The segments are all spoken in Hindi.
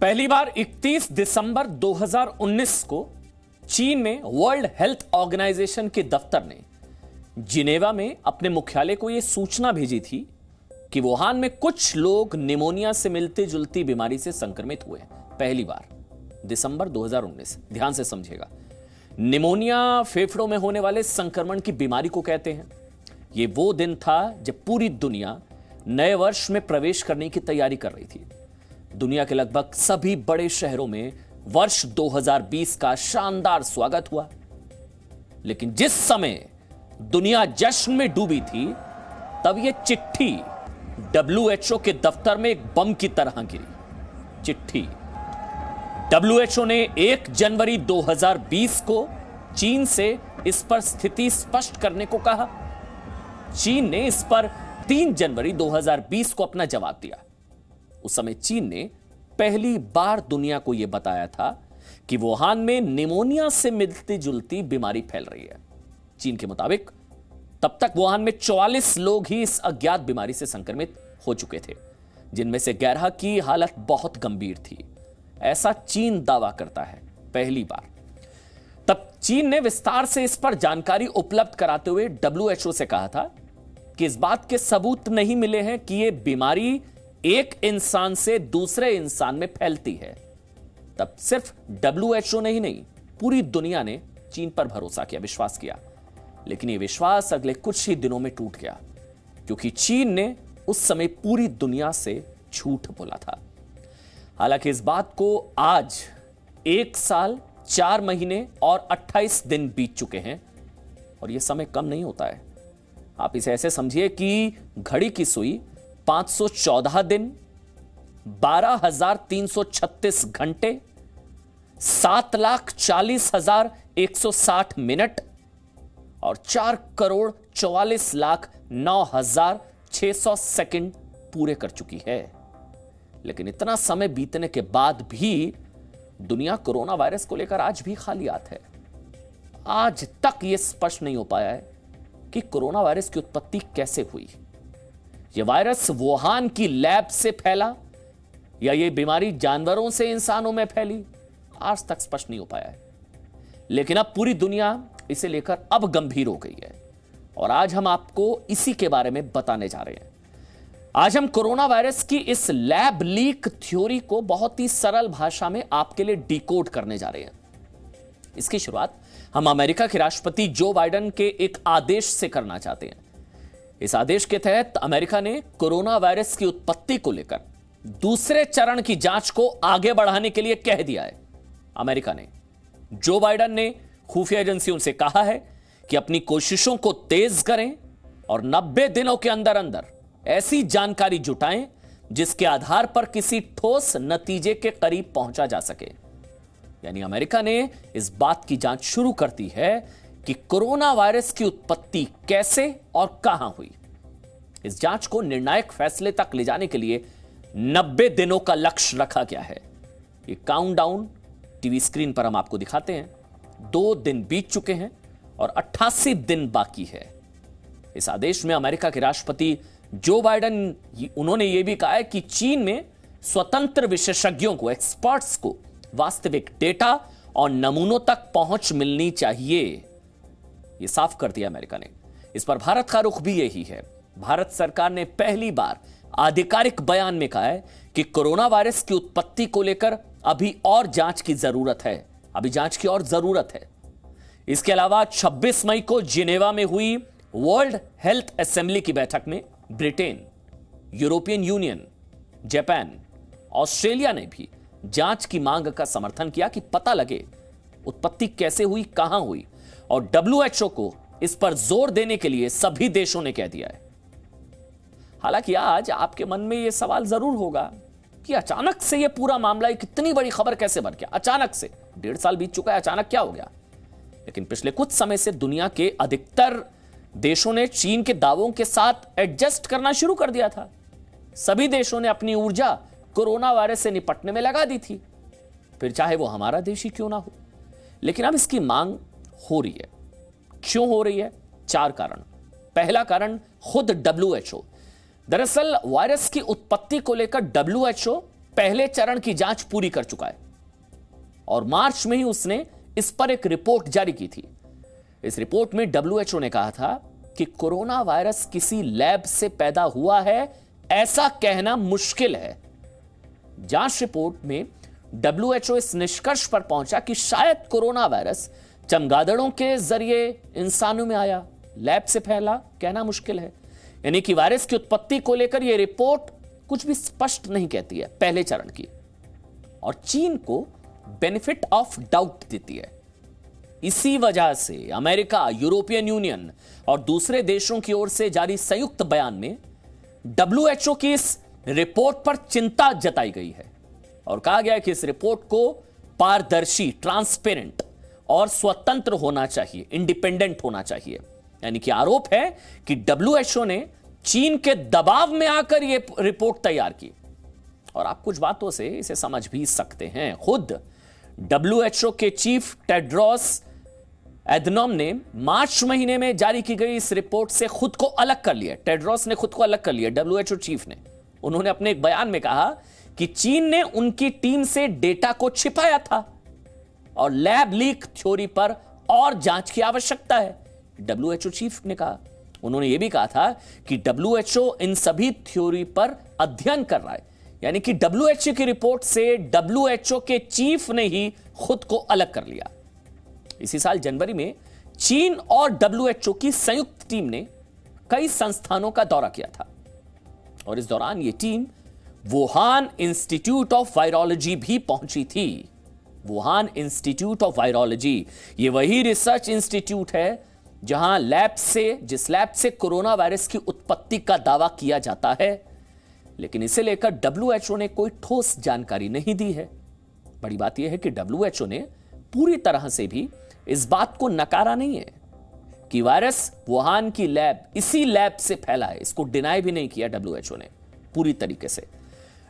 पहली बार 31 दिसंबर 2019 को चीन में वर्ल्ड हेल्थ ऑर्गेनाइजेशन के दफ्तर ने जिनेवा में अपने मुख्यालय को यह सूचना भेजी थी कि वुहान में कुछ लोग निमोनिया से मिलती जुलती बीमारी से संक्रमित हुए। पहली बार दिसंबर 2019। ध्यान से समझिएगा, निमोनिया फेफड़ों में होने वाले संक्रमण की बीमारी को कहते हैं। यह वो दिन था जब पूरी दुनिया नए वर्ष में प्रवेश करने की तैयारी कर रही थी। दुनिया के लगभग सभी बड़े शहरों में वर्ष 2020 का शानदार स्वागत हुआ। लेकिन जिस समय दुनिया जश्न में डूबी थी, तब यह चिट्ठी WHO के दफ्तर में एक बम की तरह गिरी। चिट्ठी WHO ने 1 जनवरी 2020 को चीन से इस पर स्थिति स्पष्ट करने को कहा। चीन ने इस पर 3 जनवरी 2020 को अपना जवाब दिया। उस समय चीन ने पहली बार दुनिया को यह बताया था कि वुहान में निमोनिया से मिलती जुलती बीमारी फैल रही है। चीन के मुताबिक तब तक वुहान में 44 लोग ही इस अज्ञात बीमारी से संक्रमित हो चुके थे, जिनमें से 11 की हालत बहुत गंभीर थी। ऐसा चीन दावा करता है पहली बार। तब चीन ने विस्तार से इस पर जानकारी उपलब्ध कराते हुए WHO से कहा था कि इस बात के सबूत नहीं मिले हैं कि यह बीमारी एक इंसान से दूसरे इंसान में फैलती है। तब सिर्फ WHO ने ही नहीं, पूरी दुनिया ने चीन पर भरोसा किया, विश्वास किया। लेकिन यह विश्वास अगले कुछ ही दिनों में टूट गया, क्योंकि चीन ने उस समय पूरी दुनिया से झूठ बोला था। हालांकि इस बात को आज 1 साल 4 महीने और 28 दिन बीत चुके हैं, और यह समय कम नहीं होता है। आप इसे ऐसे समझिए कि घड़ी की सुई 514 दिन, 12,336 घंटे, 7,40,160 मिनट और 4,44,09,600 सेकंड पूरे कर चुकी है। लेकिन इतना समय बीतने के बाद भी दुनिया कोरोना वायरस को लेकर आज भी खालियात है। आज तक यह स्पष्ट नहीं हो पाया है कि कोरोना वायरस की उत्पत्ति कैसे हुई। यह वायरस वुहान की लैब से फैला या यह बीमारी जानवरों से इंसानों में फैली, आज तक स्पष्ट नहीं हो पाया है। लेकिन अब पूरी दुनिया इसे लेकर अब गंभीर हो गई है, और आज हम आपको इसी के बारे में बताने जा रहे हैं। आज हम कोरोना वायरस की इस लैब लीक थ्योरी को बहुत ही सरल भाषा में आपके लिए डिकोड करने जा रहे हैं। इसकी शुरुआत हम अमेरिका के राष्ट्रपति जो बाइडेन के एक आदेश से करना चाहते हैं। इस आदेश के तहत अमेरिका ने कोरोना वायरस की उत्पत्ति को लेकर दूसरे चरण की जांच को आगे बढ़ाने के लिए कह दिया है। अमेरिका ने, जो बाइडेन ने खुफिया एजेंसियों से कहा है कि अपनी कोशिशों को तेज करें और 90 दिनों के अंदर अंदर ऐसी जानकारी जुटाएं जिसके आधार पर किसी ठोस नतीजे के करीब पहुंचा जा सके। यानी अमेरिका ने इस बात की जांच शुरू कर दी है कि कोरोना वायरस की उत्पत्ति कैसे और कहां हुई। इस जांच को निर्णायक फैसले तक ले जाने के लिए 90 दिनों का लक्ष्य रखा गया है। ये काउंटडाउन टीवी स्क्रीन पर हम आपको दिखाते हैं। 2 दिन बीत चुके हैं और 88 दिन बाकी है। इस आदेश में अमेरिका के राष्ट्रपति जो बाइडेन, उन्होंने यह भी कहा है कि चीन में स्वतंत्र विशेषज्ञों को, एक्सपर्ट्स को वास्तविक डेटा और नमूनों तक पहुंच मिलनी चाहिए। यह साफ कर दिया अमेरिका ने। इस पर भारत का रुख भी यही है। भारत सरकार ने पहली बार आधिकारिक बयान में कहा है कि कोरोना वायरस की उत्पत्ति को लेकर अभी और जांच की जरूरत है। अभी जांच की और जरूरत है। इसके अलावा 26 मई को जिनेवा में हुई वर्ल्ड हेल्थ असेंबली की बैठक में Britain, European union, Japan, Australia ने भी जांच की मांग का समर्थन किया कि पता लगे उत्पत्ति कैसे हुई, कहां हुई। और WHO को इस पर जोर देने के लिए सभी देशों ने कह दिया है। हालांकि आज आपके मन में यह सवाल जरूर होगा कि अचानक से यह पूरा मामला, कितनी बड़ी खबर कैसे बन गया अचानक से? 1.5 साल बीत चुका है, अचानक क्या हो गया? लेकिन पिछले कुछ समय से दुनिया के अधिकतर देशों ने चीन के दावों के साथ एडजस्ट करना शुरू कर दिया था। सभी देशों ने अपनी ऊर्जा कोरोना वायरस से निपटने में लगा दी थी, फिर चाहे वो हमारा देश ही क्यों ना हो। लेकिन अब इसकी मांग हो रही है। क्यों हो रही है? 4 कारण। पहला कारण खुद WHO। दरअसल वायरस की उत्पत्ति को लेकर WHO पहले चरण की जांच पूरी कर चुका है और मार्च में ही उसने इस पर एक रिपोर्ट जारी की थी। इस रिपोर्ट में डब्ल्यूएचओ ने कहा था कि कोरोना वायरस किसी लैब से पैदा हुआ है ऐसा कहना मुश्किल है। जांच रिपोर्ट में डब्ल्यूएचओ इस निष्कर्ष पर पहुंचा कि शायद कोरोना वायरस चमगादड़ों के जरिए इंसानों में आया, लैब से फैला कहना मुश्किल है। यानी कि वायरस की उत्पत्ति को लेकर यह रिपोर्ट कुछ भी स्पष्ट नहीं कहती है पहले चरण की, और चीन को बेनिफिट ऑफ डाउट देती है। इसी वजह से अमेरिका, यूरोपियन यूनियन और दूसरे देशों की ओर से जारी संयुक्त बयान में डब्ल्यूएचओ की इस रिपोर्ट पर चिंता जताई गई है और कहा गया है कि इस रिपोर्ट को पारदर्शी, ट्रांसपेरेंट और स्वतंत्र होना चाहिए, इंडिपेंडेंट होना चाहिए। यानी कि आरोप है कि डब्ल्यूएचओ ने चीन के दबाव में आकर यह रिपोर्ट तैयार की, और आप कुछ बातों से इसे समझ भी सकते हैं। खुद डब्ल्यूएचओ के चीफ टेड्रोस एधनॉम ने मार्च महीने में जारी की गई इस रिपोर्ट से खुद को अलग कर लिया। टेड्रोस ने खुद को अलग कर लिया, डब्ल्यूएचओ चीफ ने। उन्होंने अपने एक बयान में कहा कि चीन ने उनकी टीम से डेटा को छिपाया था और लैब लीक थ्योरी पर और जांच की आवश्यकता है, डब्ल्यूएचओ चीफ ने कहा। उन्होंने यह भी कहा था कि डब्ल्यूएचओ इन सभी थ्योरी पर अध्ययन कर रहा है। यानी कि डब्ल्यूएचओ की रिपोर्ट से डब्ल्यूएचओ के चीफ ने ही खुद को अलग कर लिया। इसी साल जनवरी में चीन और डब्ल्यूएचओ की संयुक्त टीम ने कई संस्थानों का दौरा किया था और इस दौरान यह team Wuhan institute of virology भी पहुंची थी। वुहान इंस्टीट्यूट ऑफ वायरोलॉजी यह वही रिसर्च इंस्टीट्यूट है जहां जिस लैब से कोरोना वायरस की उत्पत्ति का दावा किया जाता है, लेकिन इसे लेकर डब्ल्यूएचओ ने कोई ठोस जानकारी नहीं दी है। बड़ी बात यह है कि डब्ल्यूएचओ ने पूरी तरह से भी इस बात को नकारा नहीं है कि वायरस वुहान की लैब, इसी लैब से फैला है। इसको डिनाई भी नहीं किया डब्ल्यूएचओ ने पूरी तरीके से।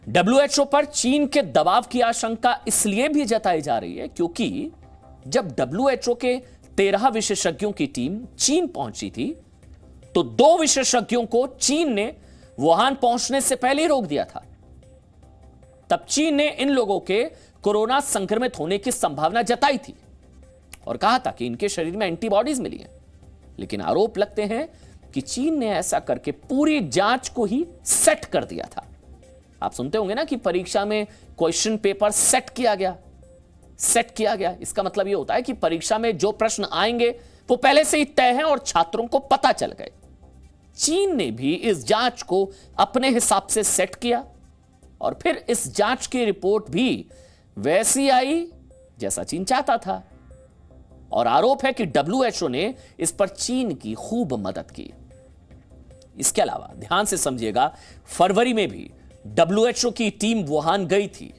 डब्ल्यूएचओ पर चीन के दबाव की आशंका इसलिए भी जताई जा रही है क्योंकि जब डब्ल्यूएचओ के 13 विशेषज्ञों की टीम चीन पहुंची थी तो 2 विशेषज्ञों को चीन ने वुहान पहुंचने से पहले ही रोक दिया था। तब चीन ने इन लोगों के कोरोना संक्रमित होने की संभावना जताई थी और कहा था कि इनके शरीर में एंटीबॉडीज मिली हैं, लेकिन आरोप लगते हैं कि चीन ने ऐसा करके पूरी जांच को ही सेट कर दिया था। आप सुनते होंगे ना कि परीक्षा में क्वेश्चन पेपर सेट किया गया। इसका मतलब यह होता है कि परीक्षा में जो प्रश्न आएंगे वो पहले से ही तय हैं और छात्रों को पता चल गए। चीन ने भी इस जांच को अपने हिसाब से सेट किया और फिर इस जांच की रिपोर्ट भी वैसी आई जैसा चीन चाहता था, और आरोप है कि डब्ल्यूएचओ ने इस पर चीन की खूब मदद की। इसके अलावा ध्यान से समझिएगा, फरवरी में भी डब्ल्यूएचओ की टीम वुहान गई थी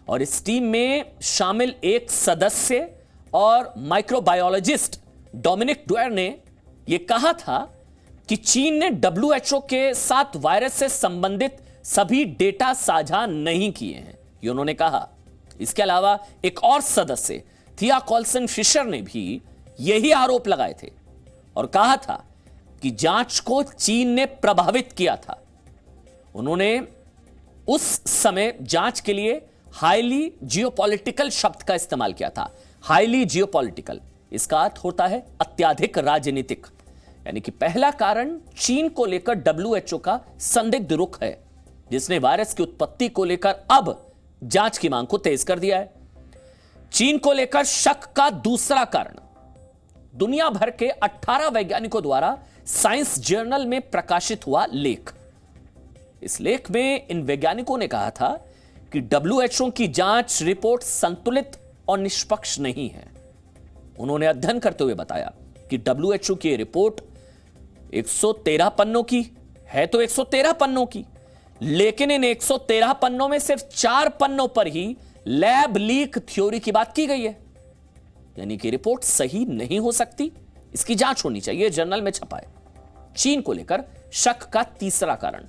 और इस टीम में शामिल एक सदस्य और माइक्रोबायोलॉजिस्ट डोमिनिक ड्वेर ने यह कहा था कि चीन ने डब्ल्यूएचओ के साथ वायरस से संबंधित सभी डेटा साझा नहीं किए हैं, ये उन्होंने कहा। इसके अलावा एक और सदस्य थिया कॉल्सन फिशर ने भी यही आरोप लगाए थे और कहा था कि जांच को चीन ने प्रभावित किया था। उन्होंने उस समय जांच के लिए हाईली जियोपॉलिटिकल शब्द का इस्तेमाल किया था। हाईली जियोपॉलिटिकल, इसका अर्थ होता है अत्यधिक राजनीतिक। यानी कि पहला कारण चीन को लेकर डब्ल्यूएचओ का संदिग्ध रुख है, जिसने वायरस की उत्पत्ति को लेकर अब जांच की मांग को तेज कर दिया है। चीन को लेकर शक का दूसरा कारण दुनिया भर के 18 वैज्ञानिकों द्वारा साइंस जर्नल में प्रकाशित हुआ लेख। इस लेख में इन वैज्ञानिकों ने कहा था कि डब्ल्यूएचओ की जांच रिपोर्ट संतुलित और निष्पक्ष नहीं है। उन्होंने अध्ययन करते हुए बताया कि डब्ल्यूएचओ की रिपोर्ट 113 पन्नों की है तो 113 पन्नों की, लेकिन इन 113 पन्नों में सिर्फ 4 पन्नों पर ही लैब लीक थ्योरी की बात की गई है। यानी कि रिपोर्ट सही नहीं हो सकती, इसकी जांच होनी चाहिए, जर्नल में छपा है। चीन को लेकर शक का तीसरा कारण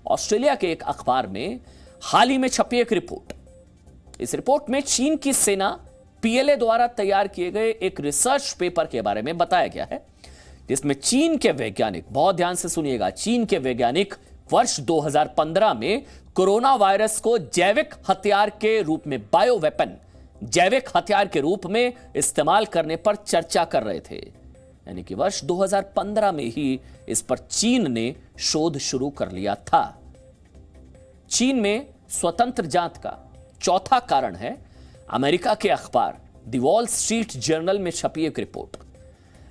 ऑस्ट्रेलिया के एक अखबार में हाल ही में छपी एक रिपोर्ट। इस रिपोर्ट में चीन की सेना पीएलए द्वारा तैयार किए गए एक रिसर्च पेपर के बारे में बताया गया है, जिसमें चीन के वैज्ञानिक, बहुत ध्यान से सुनिएगा, चीन के वैज्ञानिक वर्ष 2015 में कोरोना वायरस को जैविक हथियार के रूप में, बायो वेपन, जैविक हथियार के रूप में इस्तेमाल करने पर चर्चा कर रहे थे। यानी कि वर्ष 2015 में ही इस पर चीन ने शोध शुरू कर लिया था। चीन में स्वतंत्र जांच का चौथा कारण है अमेरिका के अखबार द वॉल स्ट्रीट जर्नल में छपी एक रिपोर्ट।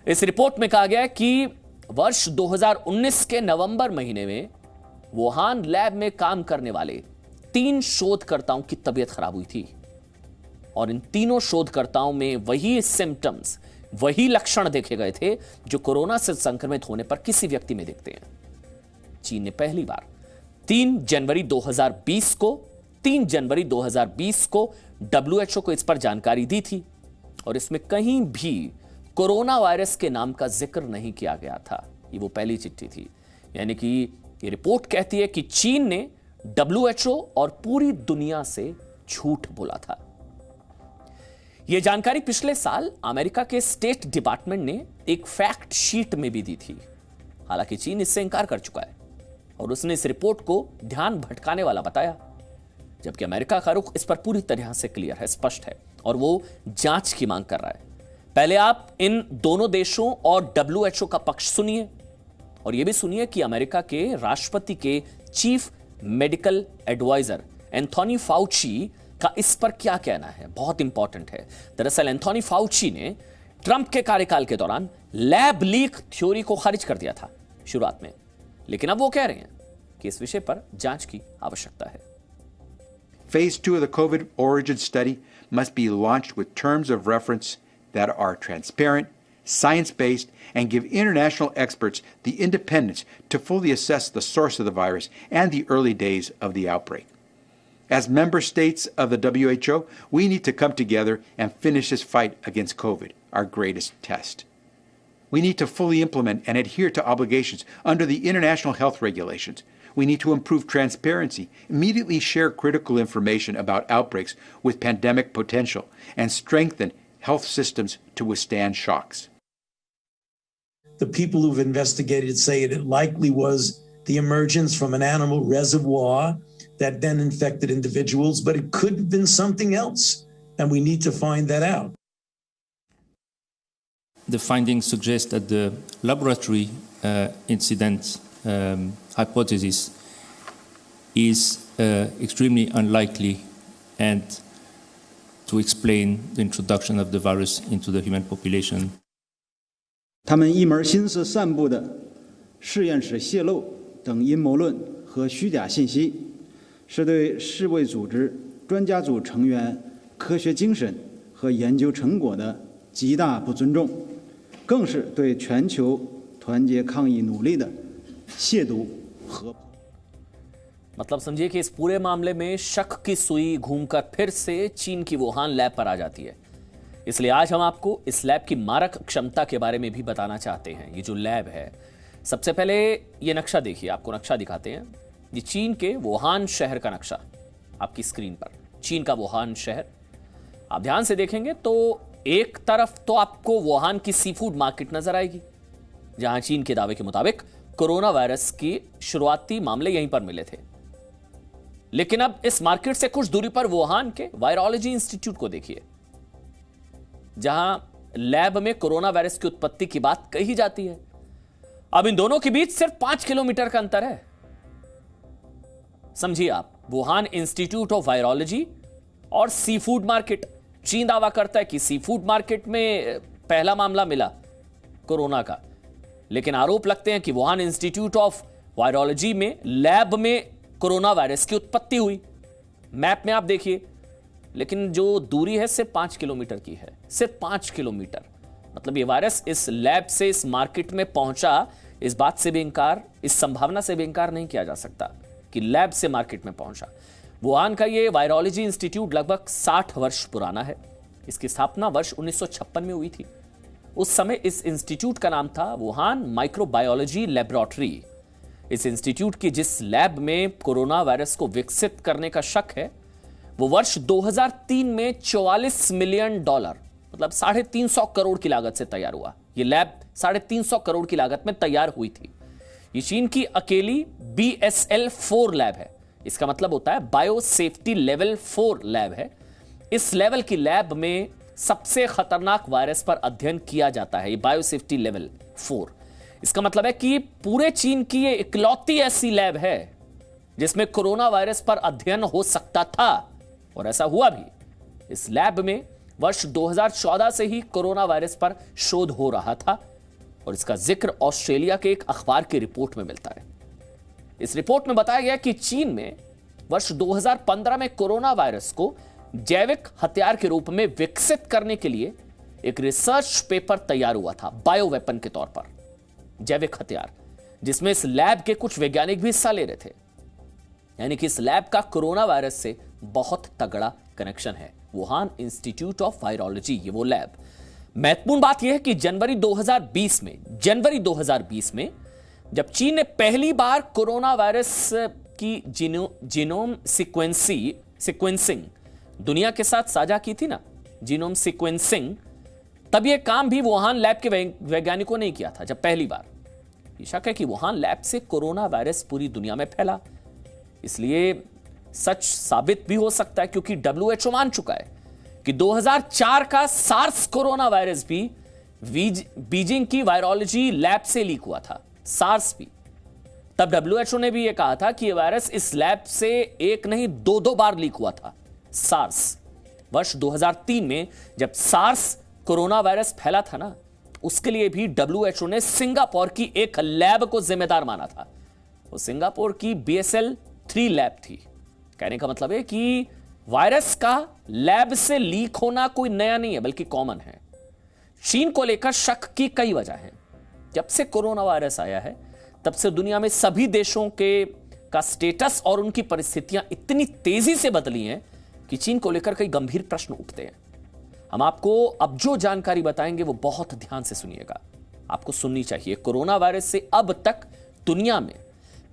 इस रिपोर्ट में कहा गया है कि वर्ष 2019 के नवंबर महीने में वुहान लैब में काम करने वाले 3 शोधकर्ताओं की तबीयत खराब हुई थी और इन तीनों शोधकर्ताओं में वही सिम्टम्स, वही लक्षण देखे गए थे जो कोरोना से संक्रमित होने पर किसी व्यक्ति में दिखते हैं। चीन ने पहली बार 3 जनवरी 2020 को WHO को इस पर जानकारी दी थी और इसमें कहीं भी कोरोना वायरस के नाम का जिक्र नहीं किया गया था। ये वो पहली चिट्ठी थी। यानी कि ये रिपोर्ट कहती है कि चीन ने WHO और पूरी दुनिया से झूठ बोला था। यह जानकारी पिछले साल अमेरिका के स्टेट डिपार्टमेंट ने एक फैक्ट शीट में भी दी थी। हालांकि चीन इससे इंकार कर चुका है और उसने इस रिपोर्ट को ध्यान भटकाने वाला बताया, जबकि अमेरिका का रुख इस पर पूरी तरह से क्लियर है, स्पष्ट है और वो जांच की मांग कर रहा है। पहले आप इन दोनों देशों और WHO का पक्ष सुनिए और यह भी सुनिए कि अमेरिका के राष्ट्रपति के chief medical adviser Anthony Fauci का इस पर क्या कहना है। बहुत इंपॉर्टेंट है। दरअसल एंथोनी फाउची ने ट्रंप के कार्यकाल के दौरान लैब लीक थ्योरी को खारिज कर दिया था शुरुआत में, लेकिन अब वो कह रहे हैं कि इस विषय पर जांच की आवश्यकता है। Phase 2 of the COVID origin study must be launched with terms of reference that are transparent, science-based, and give international experts the independence to fully assess the source of the virus and the early days of the outbreak. As member states of the WHO, we need to come together and finish this fight against COVID, our greatest test. We need to fully implement and adhere to obligations under the international health regulations. We need to improve transparency, immediately share critical information about outbreaks with pandemic potential, and strengthen health systems to withstand shocks. The people who've investigated say it likely was the emergence from an animal reservoir that then infected individuals, but it could have been something else, and we need to find that out. The findings suggest that the laboratory incident hypothesis is extremely unlikely and to explain the introduction of the virus into the human population. 他们一门心思散布的实验室泄露等阴谋论和虚假信息，是对世卫组织专家组成员科学精神和研究成果的极大不尊重，更是对全球团结抗疫努力的亵渎和。 मतलब समझिए कि इस पूरे मामले में शक की सुई घूमकर फिर से चीन की वुहान लैब पर आ जाती है। इसलिए आज हम आपको इस लैब की मारक क्षमता के बारे में भी बताना चाहते हैं। ये जो लैब है, सबसे पहले ये नक्शा देखिए, आपको नक्शा दिखाते हैं। ये चीन के वुहान शहर का नक्शा आपकी स्क्रीन पर, चीन का वुहान शहर। आप ध्यान से देखेंगे तो एक तरफ तो आपको वुहान की सी फूड मार्केट नजर आएगी, जहां चीन के दावे के मुताबिक कोरोना वायरस की शुरुआती मामले यहीं पर मिले थे। लेकिन अब इस मार्केट से कुछ दूरी पर वुहान के वायरोलॉजी इंस्टीट्यूट को देखिए, जहां लैब में कोरोना वायरस की उत्पत्ति की बात कही जाती है। अब इन दोनों के बीच सिर्फ 5 किलोमीटर का अंतर है। समझिए आप, वुहान इंस्टीट्यूट ऑफ वायरोलॉजी और सी फूड मार्केट। चीन दावा करता है कि सी फूड मार्केट में पहला मामला मिला कोरोना का, लेकिन आरोप लगते हैं कि वुहान इंस्टीट्यूट ऑफ वायरोलॉजी में लैब में कोरोना वायरस की उत्पत्ति हुई। मैप में आप देखिए, लेकिन जो दूरी है सिर्फ 5 किलोमीटर की है, सिर्फ 5 किलोमीटर। मतलब ये वायरस इस लैब से इस मार्केट में पहुंचा, इस बात से भी इंकार, इस संभावना से भी इंकार नहीं किया जा सकता कि लैब से मार्केट में पहुंचा। वुहान का ये वायरोलॉजी इंस्टीट्यूट लगभग 60 वर्ष पुराना है। इसकी स्थापना वर्ष 1956 में हुई थी। उस समय इस इंस्टीट्यूट का नाम था वुहान माइक्रोबायोलॉजी लेबोरेटरी। इस इंस्टीट्यूट की जिस लैब में कोरोना वायरस को विकसित करने का शक है, वो वर्ष 2003 में $44 मिलियन, मतलब 350 करोड़ की लागत से तैयार हुआ। ये लैब 350 करोड़ की लागत में तैयार हुई थी। ये चीन की अकेली BSL-4 लैब है। इसका मतलब होता है बायो सेफ्टी लेवल 4 लैब है। इस लेवल की लैब में सबसे खतरनाक वायरस पर अध्ययन किया जाता है, ये बायो सेफ्टी लेवल 4। इसका मतलब है कि पूरे चीन की ये इकलौती ऐसी लैब है जिसमें कोरोना वायरस पर अध्ययन हो सकता था, और ऐसा हुआ भी। इस लैब में वर्ष 2014 से ही कोरोना वायरस पर शोध हो रहा था, और इसका जिक्र ऑस्ट्रेलिया के एक अखबार की रिपोर्ट में मिलता है। इस रिपोर्ट में बताया गया कि चीन में वर्ष 2015 में कोरोना वायरस को जैविक हथियार के रूप में विकसित करने के लिए एक रिसर्च पेपर तैयार हुआ था, बायो वेपन के तौर पर, जैविक हथियार, जिसमें इस लैब के कुछ वैज्ञानिक भी हिस्सा ले रहे थे। यानी कि इस लैब का कोरोना वायरस से बहुत तगड़ा कनेक्शन है। वुहान इंस्टीट्यूट ऑफ वायरोलॉजी, ये वो लैब। महत्वपूर्ण बात यह है कि जनवरी 2020 में जब चीन ने पहली बार कोरोना वायरस की जीनोम सीक्वेंसिंग दुनिया के साथ साझा की थी ना, जीनोम सीक्वेंसिंग, तब यह काम भी वुहान लैब के वैज्ञानिकों ने किया था। जब पहली बार, ये शक है कि वुहान लैब से कोरोना वायरस पूरी दुनिया में फैला, इसलिए सच साबित भी हो सकता है, क्योंकि WHO मान चुका है कि 2004 का सार्स कोरोना वायरस भी बीजिंग की वायरोलॉजी लैब से लीक हुआ था, सार्स भी। तब WHO ने भी यह कहा था कि यह वायरस इस लैब से एक नहीं 2 बार लीक हुआ था, सार्स। वर्ष 2003 में जब सार्स कोरोना वायरस फैला था ना, उसके लिए भी WHO ने सिंगापुर की एक लैब को जिम्मेदार माना था। वो सिंगापुर की BSL-3 लैब थी। कहने का मतलब है कि वायरस का लैब से लीक होना कोई नया नहीं है, बल्कि कॉमन है। चीन को लेकर शक की कई वजह हैं। जब से कोरोना वायरस आया है, तब से दुनिया में सभी देशों का स्टेटस और उनकी परिस्थितियां इतनी तेजी से बदली हैं कि चीन को लेकर कई गंभीर प्रश्न उठते हैं। हम आपको अब जो जानकारी बताएंगे वो बहुत ध्यान से सुनिएगा, आपको सुननी चाहिए। कोरोना वायरस से अब तक दुनिया में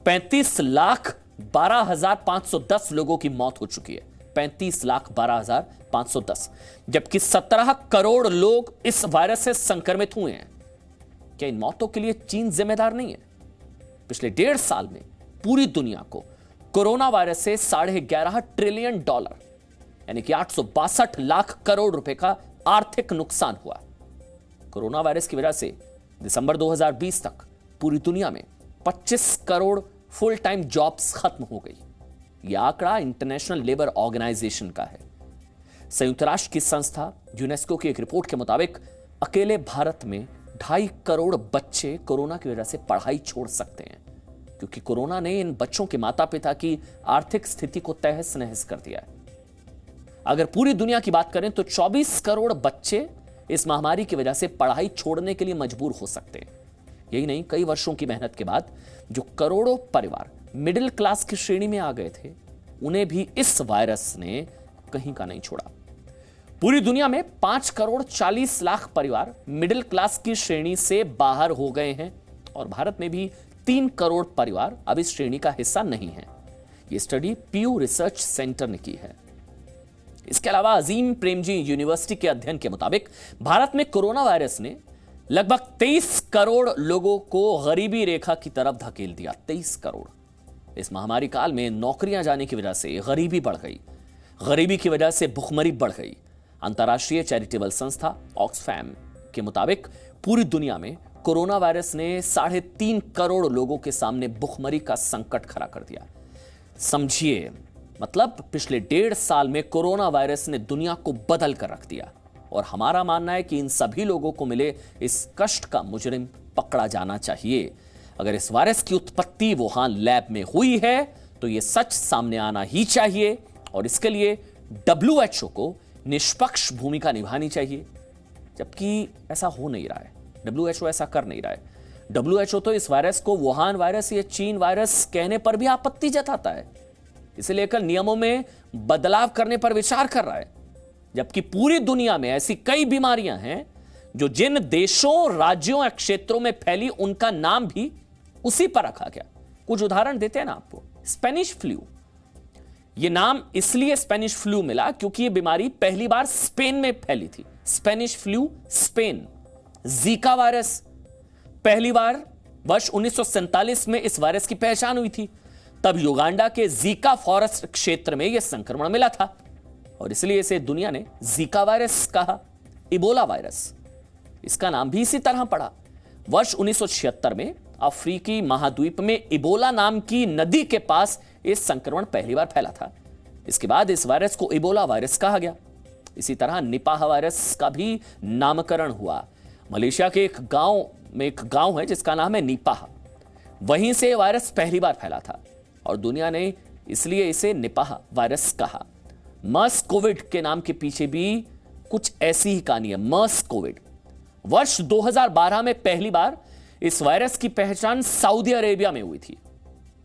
35,12,510 लोगों की मौत हो चुकी है, 35,12,510, जबकि 17 करोड़ लोग इस वायरस से संक्रमित हुए हैं। क्या इन मौतों के लिए चीन जिम्मेदार नहीं है? पिछले 1.5 साल में पूरी दुनिया को कोरोना वायरस से $11.5 ट्रिलियन यानी कि 862 लाख करोड़ रुपए का आर्थिक नुकसान हुआ। कोरोना वायरस की वजह से दिसंबर 2020 तक पूरी दुनिया में 25 करोड़ फुल टाइम जॉब्स खत्म हो गई। यह आंकड़ा इंटरनेशनल लेबर ऑर्गेनाइजेशन का है। संयुक्त राष्ट्र की संस्था यूनेस्को की एक रिपोर्ट के मुताबिक अकेले भारत में 2.5 करोड़ बच्चे कोरोना की वजह से पढ़ाई छोड़ सकते हैं, क्योंकि कोरोना ने इन बच्चों के माता पिता की आर्थिक स्थिति को तहस नहस कर दिया है। अगर पूरी दुनिया की बात करें तो 24 करोड़ बच्चे इस महामारी की वजह से पढ़ाई छोड़ने के लिए मजबूर हो सकते हैं। यही नहीं, कई वर्षों की मेहनत के बाद जो करोड़ों परिवार मिडिल क्लास की श्रेणी में आ गए थे, उन्हें भी इस वायरस ने कहीं का नहीं छोड़ा। पूरी दुनिया में 5 करोड़ 40 लाख परिवार मिडिल क्लास की श्रेणी से बाहर हो गए हैं, और भारत में भी 3 करोड़ परिवार अब इस श्रेणी का हिस्सा नहीं है। यह स्टडी पीयू रिसर्च सेंटर ने की है। इसके अलावा अजीम प्रेमजी यूनिवर्सिटी के अध्ययन के मुताबिक भारत में कोरोना वायरस ने लगभग 23 करोड़ लोगों को गरीबी रेखा की तरफ धकेल दिया। 23 करोड़। इस महामारी काल में नौकरियां जाने की वजह से गरीबी बढ़ गई, गरीबी की वजह से भुखमरी बढ़ गई। अंतर्राष्ट्रीय चैरिटेबल संस्था ऑक्सफैम के मुताबिक पूरी दुनिया में कोरोना वायरस ने 3.5 करोड़ लोगों के सामने भुखमरी का संकट खड़ा कर दिया। समझिए, मतलब पिछले 1.5 साल में कोरोना वायरस ने दुनिया को बदल कर रख दिया। और हमारा मानना है कि इन सभी लोगों को मिले इस कष्ट का मुजरिम पकड़ा जाना चाहिए। अगर इस वायरस की उत्पत्ति वुहान लैब में हुई है तो यह सच सामने आना ही चाहिए, और इसके लिए WHO को निष्पक्ष भूमिका निभानी चाहिए, जबकि ऐसा हो नहीं रहा है। WHO ऐसा कर नहीं रहा है। WHO तो इस वायरस को वुहान वायरस या चीन वायरस कहने पर भी आपत्ति जताता है। इसे लेकर नियमों में बदलाव करने पर विचार कर रहा है, जबकि पूरी दुनिया में ऐसी कई बीमारियां हैं जो जिन देशों, राज्यों या क्षेत्रों में फैली, उनका नाम भी उसी पर रखा गया। कुछ उदाहरण देते हैं ना आपको। स्पेनिश फ्लू, यह नाम इसलिए स्पेनिश फ्लू मिला क्योंकि यह बीमारी पहली बार स्पेन में फैली थी। Spanish flu, Spain. Zika virus पहली बार वर्ष 1947 में इस वायरस की पहचान हुई थी। तब युगांडा के जीका फॉरेस्ट क्षेत्र में यह संक्रमण मिला था और इसलिए इसे दुनिया ने जीका वायरस कहा। इबोला वायरस, इसका नाम भी इसी तरह पड़ा। वर्ष 1976 में अफ्रीकी महाद्वीप में इबोला नाम की नदी के पास यह संक्रमण पहली बार फैला था। इसके बाद इस वायरस को इबोला वायरस कहा गया। इसी तरह निपाह वायरस का भी नामकरण हुआ। मलेशिया के एक गांव है जिसका नाम है निपाह, वहीं से वायरस पहली बार फैला था और दुनिया ने इसलिए इसे निपाह वायरस कहा। मर्स कोविड के नाम के पीछे भी कुछ ऐसी ही कहानी है। मर्स कोविड, वर्ष 2012 में पहली बार इस वायरस की पहचान सऊदी अरेबिया में हुई थी,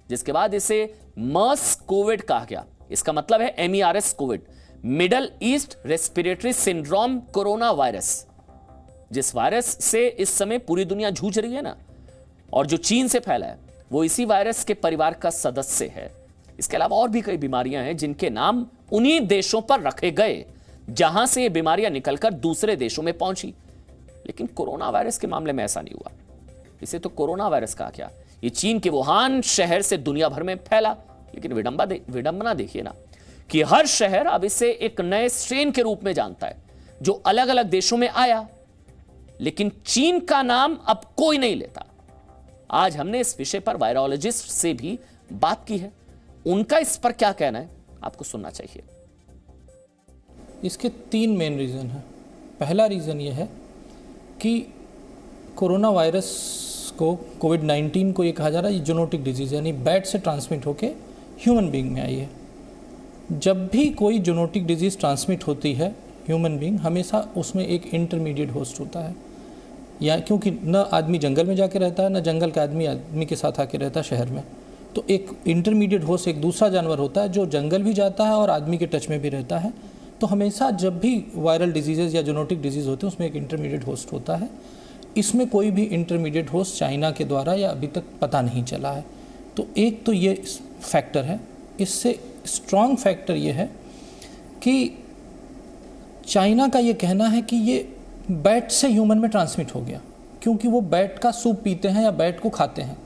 जिसके बाद इसे मर्स कोविड कहा गया। इसका मतलब है MERS Covid, middle east respiratory syndrome corona virus. जिस वायरस से इस समय पूरी दुनिया जूझ रही है ना, और जो चीन से फैला है, वो इसी वायरस के परिवार का सदस्य है। इसके अलावा और भी कई बीमारियां हैं जिनके नाम उन्हीं देशों पर रखे गए जहां से ये बीमारियां निकलकर दूसरे देशों में पहुंची। लेकिन कोरोना वायरस के मामले में ऐसा नहीं हुआ। इसे तो कोरोना वायरस कहा गया। ये चीन के वुहान शहर से दुनिया भर में फैला। लेकिन विडंबना देखिए ना कि हर शहर अब इसे एक नए स्ट्रेन के रूप में जानता है जो अलग अलग देशों में आया, लेकिन चीन का नाम अब कोई नहीं लेता। आज हमने इस विषय पर वायरोलॉजिस्ट से भी बात की है। उनका इस पर क्या कहना है आपको सुनना चाहिए। इसके 3 मेन रीज़न हैं। पहला रीज़न यह है कि कोरोना वायरस को, कोविड-19 को ये कहा जा रहा है, ये जोनोटिक डिजीज़ यानी बैट से ट्रांसमिट होके ह्यूमन बीइंग में आई है। जब भी कोई जोनोटिक डिजीज़ ट्रांसमिट होती है ह्यूमन बीइंग, हमेशा उसमें एक इंटरमीडिएट होस्ट होता है। या क्योंकि न आदमी जंगल में जाके रहता है, न जंगल का आदमी के साथ आके रहता है शहर में, तो एक इंटरमीडिएट होस्ट एक दूसरा जानवर होता है जो जंगल भी जाता है और आदमी के टच में भी रहता है। तो हमेशा जब भी वायरल डिजीज़ या जोनोटिक डिजीज़ होते हैं उसमें एक इंटरमीडिएट होस्ट होता है। इसमें कोई भी इंटरमीडिएट होस्ट चाइना के द्वारा या अभी तक पता नहीं चला है। तो एक तो ये फैक्टर है। इससे स्ट्रॉन्ग फैक्टर ये है कि चाइना का ये कहना है कि ये बैट से ह्यूमन में ट्रांसमिट हो गया, क्योंकि वो बैट का सूप पीते हैं या बैट को खाते हैं।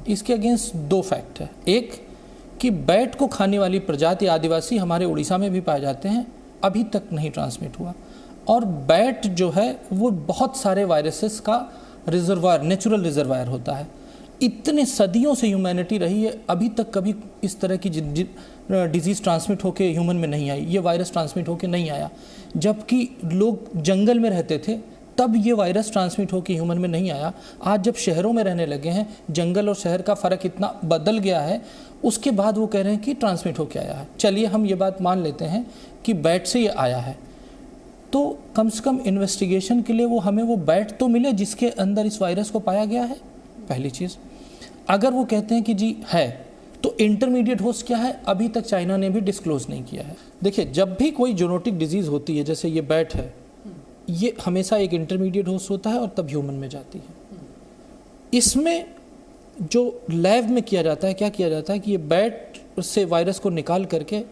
इसके अगेंस्ट 2 फैक्ट है। एक कि बैट को खाने वाली प्रजाति आदिवासी हमारे उड़ीसा में भी पाए जाते हैं, अभी तक नहीं ट्रांसमिट हुआ। और बैट जो है वो बहुत सारे वायरसेस का रिजर्वायर, नेचुरल रिजर्वायर होता है। इतने सदियों से ह्यूमैनिटी रही है, अभी तक कभी इस तरह की डिजीज़ ट्रांसमिट होके ह्यूमन में नहीं आई, ये वायरस ट्रांसमिट होके नहीं आया। जबकि लोग जंगल में रहते थे तब ये वायरस ट्रांसमिट होके ह्यूमन में नहीं आया। आज जब शहरों में रहने लगे हैं, जंगल और शहर का फ़र्क इतना बदल गया है, उसके बाद वो कह रहे हैं कि ट्रांसमिट होके आया है। चलिए हम ये बात मान लेते हैं कि बैट से ये आया है, तो कम से कम इन्वेस्टिगेशन के लिए हमें वो बैट तो मिले जिसके अंदर इस वायरस को पाया गया है, पहली चीज़। अगर वो कहते हैं कि जी है, तो इंटरमीडिएट होस्ट क्या है, अभी तक चाइना ने भी डिस्क्लोज नहीं किया है। देखिए, जब भी कोई जोनोटिक डिजीज़ होती है, जैसे ये बैट है, ये हमेशा एक इंटरमीडिएट होस्ट होता है और तब ह्यूमन में जाती है। इसमें जो लैब में किया जाता है, क्या किया जाता है कि ये बैट से वायरस को निकाल करके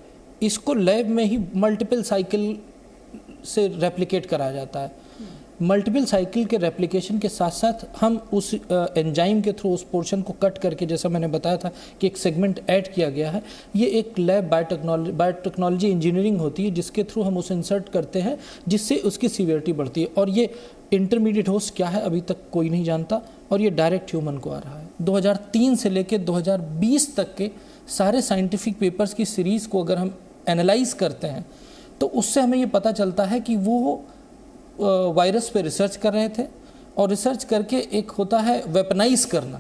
इसको लैब में ही मल्टीपल साइकिल से रेप्लिकेट कराया जाता है। मल्टीपल साइकिल के रेप्लिकेशन के साथ साथ हम उस एंजाइम के थ्रू उस पोर्शन को कट करके, जैसा मैंने बताया था कि एक सेगमेंट ऐड किया गया है, ये एक लैब बायोटेक्नोलॉजी इंजीनियरिंग होती है जिसके थ्रू हम उसे इंसर्ट करते हैं, जिससे उसकी सीवियरिटी बढ़ती है। और ये इंटरमीडिएट होस्ट क्या है अभी तक कोई नहीं जानता, और ये डायरेक्ट ह्यूमन को आ रहा है। 2003 से लेकर 2020 तक के सारे साइंटिफिक पेपर्स की सीरीज़ को अगर हम एनालाइज करते हैं तो उससे हमें ये पता चलता है कि वो वायरस पे रिसर्च कर रहे थे, और रिसर्च करके एक होता है वेपनाइज करना,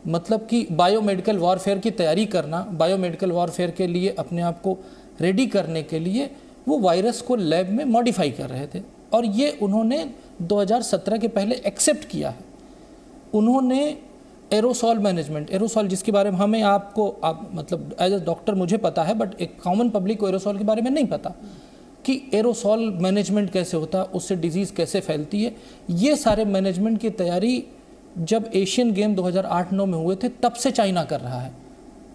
मतलब कि बायोमेडिकल वॉरफेयर की तैयारी करना, बायोमेडिकल वॉरफेयर के लिए अपने आप को रेडी करने के लिए वो वायरस को लैब में मॉडिफाई कर रहे थे। और ये उन्होंने 2017 के पहले एक्सेप्ट किया है। उन्होंने एरोसॉल मैनेजमेंट, एरोसॉल जिसके बारे में हमें मतलब एज ए डॉक्टर मुझे पता है, बट एक कॉमन पब्लिक को एरोसॉल के बारे में नहीं पता कि एरोसॉल मैनेजमेंट कैसे होता है, उससे डिजीज़ कैसे फैलती है। ये सारे मैनेजमेंट की तैयारी जब एशियन गेम 2008-9 में हुए थे तब से चाइना कर रहा है।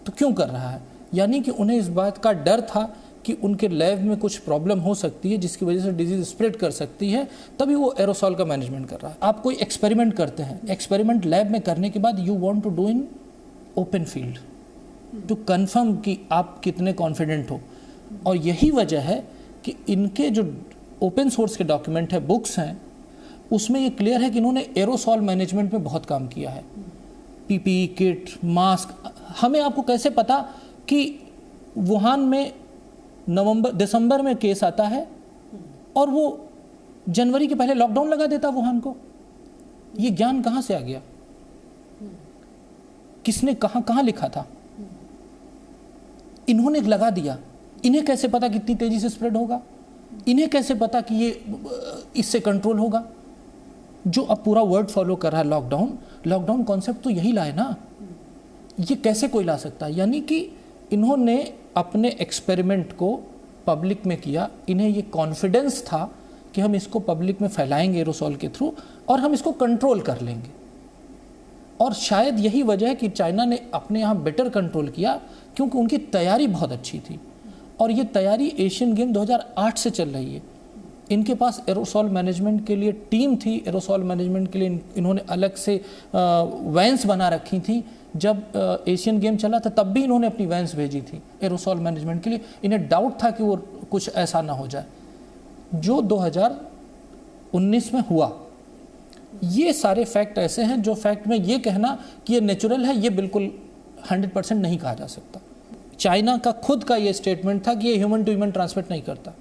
तो क्यों कर रहा है? यानी कि उन्हें इस बात का डर था कि उनके लैब में कुछ प्रॉब्लम हो सकती है जिसकी वजह से डिजीज स्प्रेड कर सकती है, तभी वो एरोसॉल का मैनेजमेंट कर रहा है। आप कोई एक्सपेरिमेंट करते हैं, एक्सपेरिमेंट लैब में करने के बाद you want to do in open field to confirm कि आप कितने कॉन्फिडेंट हो। और यही वजह है कि इनके जो ओपन सोर्स के डॉक्यूमेंट है, बुक्स हैं, उसमें ये क्लियर है कि इन्होंने एरोसॉल मैनेजमेंट में बहुत काम किया है। PPE kit, mask. हमें आपको कैसे पता कि वुहान में दिसंबर में केस आता है और वो जनवरी के पहले लॉकडाउन लगा देता वुहान को? ये ज्ञान कहाँ से आ गया? किसने कहाँ लिखा था? इन्होंने लगा दिया। इन्हें कैसे पता कितनी तेजी से स्प्रेड होगा? इन्हें कैसे पता कि ये इससे कंट्रोल होगा? जो अब पूरा वर्ड फॉलो कर रहा है लॉकडाउन कॉन्सेप्ट तो यही लाए ना। ये कैसे कोई ला सकता है? यानी कि इन्होंने अपने एक्सपेरिमेंट को पब्लिक में किया। इन्हें ये कॉन्फिडेंस था कि हम इसको पब्लिक में फैलाएंगे एरोसॉल के थ्रू और हम इसको कंट्रोल कर लेंगे। और शायद यही वजह है कि चाइना ने अपने यहाँ बेटर कंट्रोल किया, क्योंकि उनकी तैयारी बहुत अच्छी थी। और ये तैयारी एशियन गेम 2008 से चल रही है। इनके पास एरोसॉल मैनेजमेंट के लिए टीम थी। एरोसॉल मैनेजमेंट के लिए इन्होंने अलग से वैन्स बना रखी थी। जब एशियन गेम चला था तब भी इन्होंने अपनी वैन्स भेजी थी एरोसॉल मैनेजमेंट के लिए। इन्हें डाउट था कि वो कुछ ऐसा ना हो जाए जो 2019 में हुआ। ये सारे फैक्ट ऐसे हैं जो फैक्ट में ये कहना कि ये नेचुरल है, ये बिल्कुल 100% नहीं कहा जा सकता। चाइना का खुद का ये स्टेटमेंट था कि ये ह्यूमन टू ह्यूमन ट्रांसमिट नहीं करता,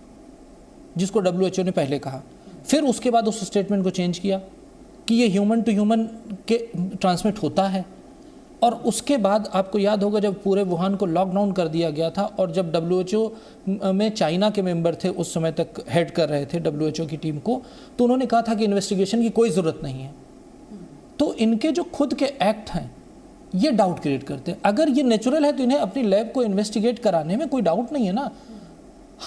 जिसको WHO ने पहले कहा। फिर उसके बाद उस स्टेटमेंट को चेंज किया कि ये ह्यूमन टू ह्यूमन के ट्रांसमिट होता है। और उसके बाद आपको याद होगा जब पूरे वुहान को लॉकडाउन कर दिया गया था और जब WHO में चाइना के मेंबर थे, उस समय तक हेड कर रहे थे WHO की टीम को, तो उन्होंने कहा था कि इन्वेस्टिगेशन की कोई ज़रूरत नहीं है। तो इनके जो खुद के एक्ट हैं ये डाउट क्रिएट करते हैं। अगर ये नेचुरल है तो इन्हें अपनी लैब को इन्वेस्टिगेट कराने में कोई डाउट नहीं है ना।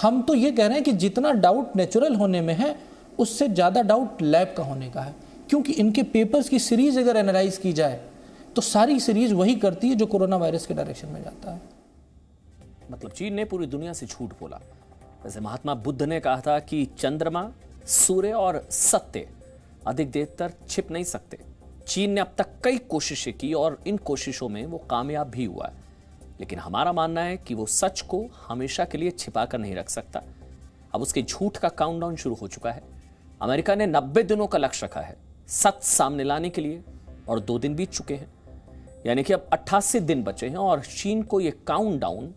हम तो ये कह रहे हैं कि जितना डाउट नेचुरल होने में है उससे ज़्यादा डाउट लैब का होने का है, क्योंकि इनके पेपर्स की सीरीज अगर एनालाइज की जाए तो सारी सीरीज वही करती है जो कोरोना वायरस के डायरेक्शन में जाता है। मतलब चीन ने पूरी दुनिया से झूठ बोला। वैसे महात्मा बुद्ध ने कहा था कि चंद्रमा, सूर्य और सत्य अधिक देर तक छिप नहीं सकते। चीन ने अब तक कई कोशिशें की और इन कोशिशों में वो कामयाब भी हुआ है, लेकिन हमारा मानना है कि वो सच को हमेशा के लिए छिपा कर नहीं रख सकता। अब उसके झूठ का काउंटडाउन शुरू हो चुका है। अमेरिका ने 90 दिनों का लक्ष्य रखा है सच सामने लाने के लिए, और 2 दिन बीत चुके हैं, यानी कि अब 88 दिन बचे हैं और चीन को यह काउंटडाउन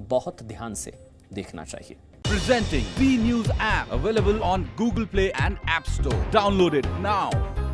बहुत ध्यान से देखना चाहिए। Presenting B News app available on Google Play and App Store. Download it now.